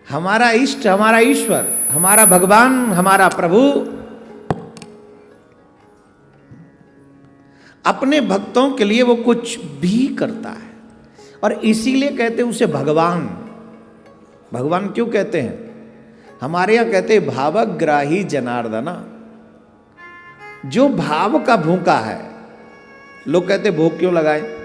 हमारा इष्ट, हमारा ईश्वर, हमारा भगवान, हमारा प्रभु अपने भक्तों के लिए वो कुछ भी करता है, और इसीलिए कहते हैं उसे भगवान। भगवान क्यों कहते हैं? हमारे यहां कहते हैं भावग्राही जनार्दना, जो भाव का भूखा है। लोग कहते भोग क्यों लगाए?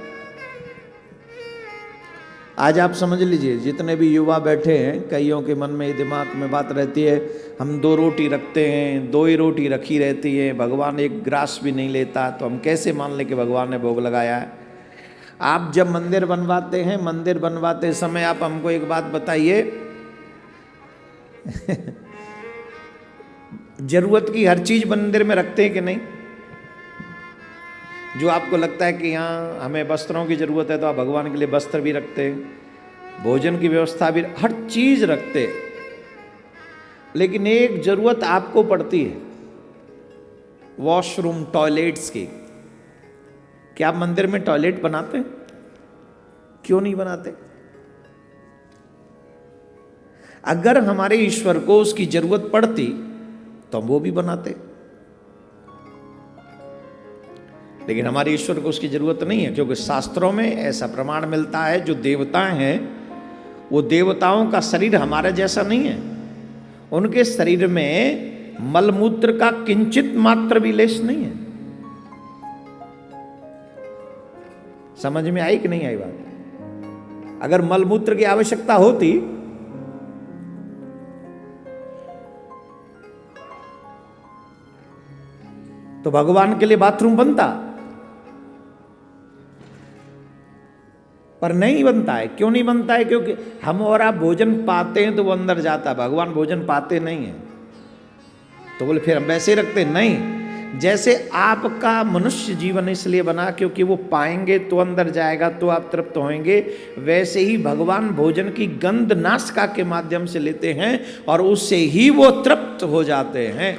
आज आप समझ लीजिए, जितने भी युवा बैठे हैं, कईयों के मन में दिमाग में बात रहती है, हम 2 रोटी रखते हैं, 2 ही रोटी रखी रहती है, भगवान एक ग्रास भी नहीं लेता, तो हम कैसे मान लें कि भगवान ने भोग लगाया है? आप जब मंदिर बनवाते हैं, मंदिर बनवाते समय आप हमको एक बात बताइए जरूरत की हर चीज मंदिर में रखते हैं कि नहीं? जो आपको लगता है कि यहाँ हमें वस्त्रों की जरूरत है, तो आप भगवान के लिए वस्त्र भी रखते हैं, भोजन की व्यवस्था भी, हर चीज रखते हैं। लेकिन एक जरूरत आपको पड़ती है, वॉशरूम, टॉयलेट्स की। क्या आप मंदिर में टॉयलेट बनाते हैं? क्यों नहीं बनाते? अगर हमारे ईश्वर को उसकी जरूरत पड़ती तो हम वो भी बनाते, लेकिन हमारे ईश्वर को उसकी जरूरत नहीं है, क्योंकि शास्त्रों में ऐसा प्रमाण मिलता है, जो देवता हैं वो देवताओं का शरीर हमारे जैसा नहीं है। उनके शरीर में मलमूत्र का किंचित मात्र भी लेश नहीं है। समझ में आई कि नहीं आई बात? अगर मलमूत्र की आवश्यकता होती तो भगवान के लिए बाथरूम बनता, पर नहीं बनता है। क्यों नहीं बनता है? क्योंकि हम और आप भोजन पाते हैं तो वो अंदर जाता, भगवान भोजन पाते नहीं है। तो बोले फिर हम वैसे रखते नहीं। जैसे आपका मनुष्य जीवन इसलिए बना क्योंकि वो पाएंगे तो अंदर जाएगा, तो आप तृप्त होंगे, वैसे ही भगवान भोजन की गंध नासिका के माध्यम से लेते हैं और उससे ही वो तृप्त हो जाते हैं।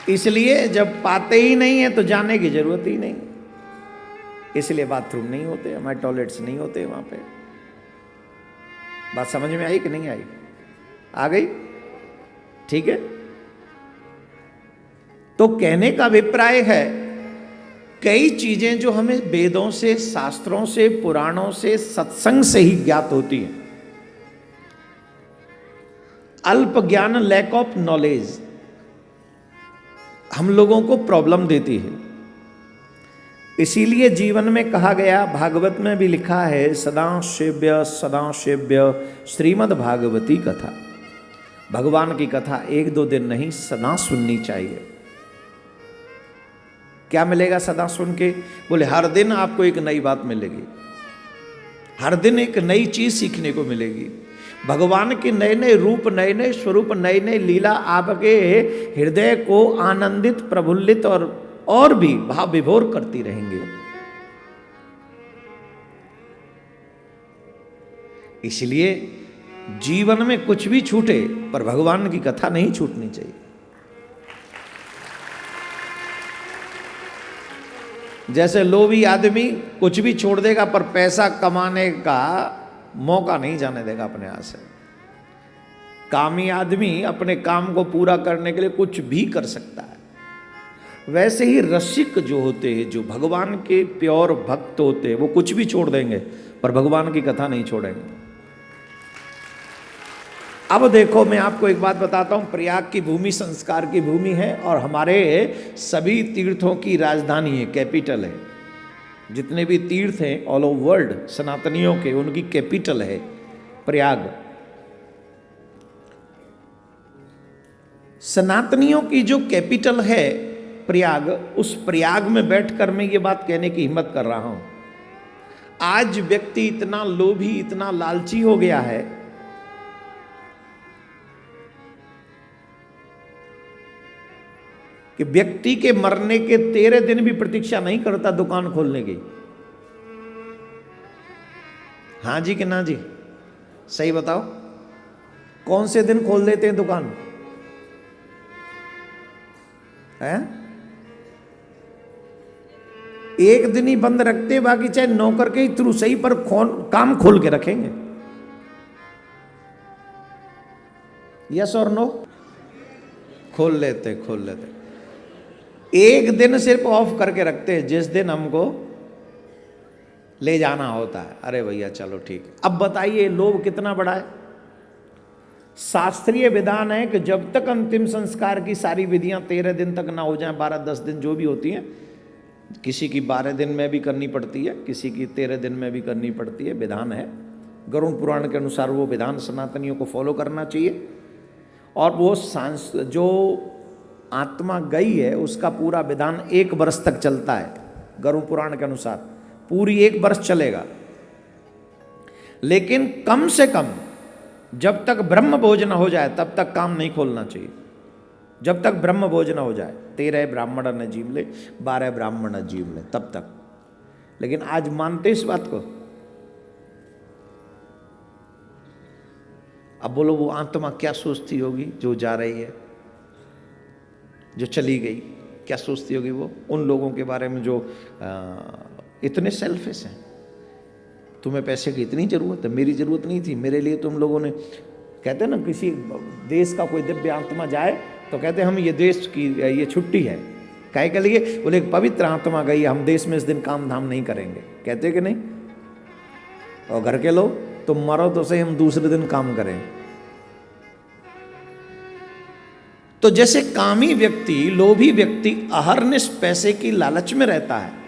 इसलिए जब पाते ही नहीं है तो जाने की जरूरत ही नहीं, इसलिए बाथरूम नहीं होते, हमारे टॉयलेट्स नहीं होते वहां पे। बात समझ में आई कि नहीं आई? आ गई? ठीक है। तो कहने का अभिप्राय है, कई चीजें जो हमें वेदों से, शास्त्रों से, पुराणों से, सत्संग से ही ज्ञात होती हैं। अल्प ज्ञान, लैक ऑफ नॉलेज हम लोगों को प्रॉब्लम देती है। इसीलिए जीवन में कहा गया, भागवत में भी लिखा है, सदा सेव्य श्रीमद् भागवती कथा। भगवान की कथा 1-2 दिन नहीं, सदा सुननी चाहिए। क्या मिलेगा सदा सुन के? बोले हर दिन आपको एक नई बात मिलेगी, हर दिन एक नई चीज सीखने को मिलेगी। भगवान के नए नए रूप, नए नए स्वरूप, नई नई लीला आपके हृदय को आनंदित, प्रफुल्लित और भी भाव विभोर करती रहेंगे। इसलिए जीवन में कुछ भी छूटे पर भगवान की कथा नहीं छूटनी चाहिए। जैसे लोभी आदमी कुछ भी छोड़ देगा पर पैसा कमाने का मौका नहीं जाने देगा अपने हाथ से। कामी आदमी अपने काम को पूरा करने के लिए कुछ भी कर सकता है। वैसे ही रसिक जो होते हैं, जो भगवान के प्योर भक्त होते हैं, वो कुछ भी छोड़ देंगे पर भगवान की कथा नहीं छोड़ेंगे। अब देखो, मैं आपको एक बात बताता हूं, प्रयाग की भूमि संस्कार की भूमि है और हमारे सभी तीर्थों की राजधानी है, कैपिटल है। जितने भी तीर्थ हैं ऑल ओवर वर्ल्ड सनातनियों के, उनकी कैपिटल है प्रयाग। सनातनियों की जो कैपिटल है प्रयाग, उस प्रयाग में बैठकर मैं ये बात कहने की हिम्मत कर रहा हूं। आज व्यक्ति इतना लोभी, इतना लालची हो गया है कि व्यक्ति के मरने के 13 दिन भी प्रतीक्षा नहीं करता दुकान खोलने की। हाँ जी कि ना जी? सही बताओ, कौन से दिन खोल देते हैं दुकान? है एक दिन ही बंद रखते, बाकी चाहे नौकर के ही थ्रू सही पर काम खोल के रखेंगे। यस और नो? खोल लेते। एक दिन सिर्फ ऑफ करके रखते हैं, जिस दिन हमको ले जाना होता है। अरे भैया चलो ठीक है। अब बताइए लोभ कितना बड़ा है। शास्त्रीय विधान है कि जब तक अंतिम संस्कार की सारी विधियां 13 दिन तक ना हो जाएं, 12-10 दिन जो भी होती हैं, किसी की 12 दिन में भी करनी पड़ती है, किसी की 13 दिन में भी करनी पड़ती है, विधान है। गरुड़ पुराण के अनुसार वो विधान सनातनियों को फॉलो करना चाहिए। और वो जो आत्मा गई है उसका पूरा विधान 1 वर्ष तक चलता है। गरुड़ पुराण के अनुसार पूरी 1 वर्ष चलेगा। लेकिन कम से कम जब तक ब्रह्म भोज न हो जाए तब तक काम नहीं खोलना चाहिए। जब तक ब्रह्म भोज न हो जाए, 13 ब्राह्मण न जीव ले, 12 ब्राह्मण न जीव ले, तब तक। लेकिन आज मानते इस बात को? अब बोलो वो आत्मा क्या सोचती होगी जो जा रही है, जो चली गई, क्या सोचती होगी वो उन लोगों के बारे में जो इतने सेल्फिश हैं। तुम्हें पैसे की इतनी जरूरत है, मेरी जरूरत नहीं थी, मेरे लिए तुम लोगों ने, कहते हैं ना किसी देश का कोई दिव्य आत्मा जाए तो कहते हैं हम ये देश की ये छुट्टी है, काहे के लिए? बोले एक पवित्र आत्मा गई, हम देश में इस दिन काम धाम नहीं करेंगे, कहते कि नहीं? और घर के लोग तुम मरो तो सही, हम दूसरे दिन काम करें। तो जैसे कामी व्यक्ति, लोभी व्यक्ति अहरनिश पैसे की लालच में रहता है,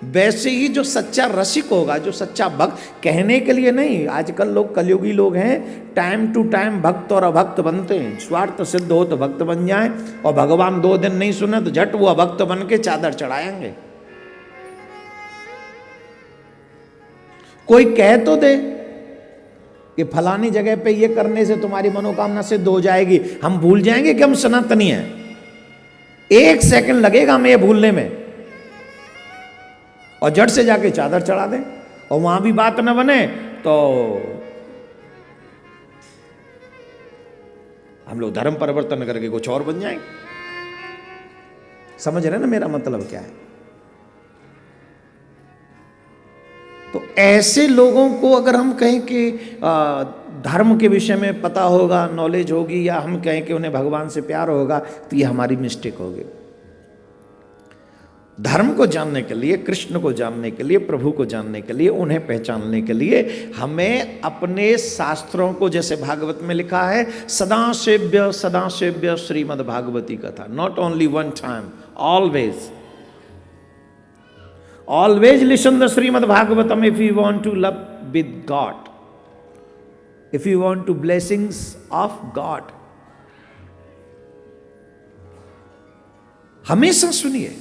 वैसे ही जो सच्चा रसिक होगा, जो सच्चा भक्त, कहने के लिए नहीं, आजकल लोग कलयुगी लोग हैं, टाइम टू टाइम भक्त और अभक्त बनते हैं। स्वार्थ सिद्ध हो तो भक्त बन जाए, और भगवान 2 दिन नहीं सुने तो झट वो अभक्त बन के चादर चढ़ाएंगे। कोई कह तो दे कि फलानी जगह पे ये करने से तुम्हारी मनोकामना सिद्ध हो जाएगी, हम भूल जाएंगे कि हम सनातनी हैं। 1 सेकंड लगेगा हमें ये भूलने में, और जड़ से जाके चादर चढ़ा दें, और वहां भी बात न बने तो हम लोग धर्म परिवर्तन करके कुछ और बन जाएंगे। समझ रहे ना मेरा मतलब क्या है? तो ऐसे लोगों को अगर हम कहें कि धर्म के विषय में पता होगा, नॉलेज होगी, या हम कहें कि उन्हें भगवान से प्यार होगा, तो ये हमारी मिस्टेक होगी। धर्म को जानने के लिए, कृष्ण को जानने के लिए, प्रभु को जानने के लिए, उन्हें पहचानने के लिए हमें अपने शास्त्रों को, जैसे भागवत में लिखा है, सदा सेव्य श्रीमद् भागवती कथा, not only 1 time, always listen the Srimad Bhagavatam if you want to love with God, if you want to blessings of God, हमेशा सुनिए।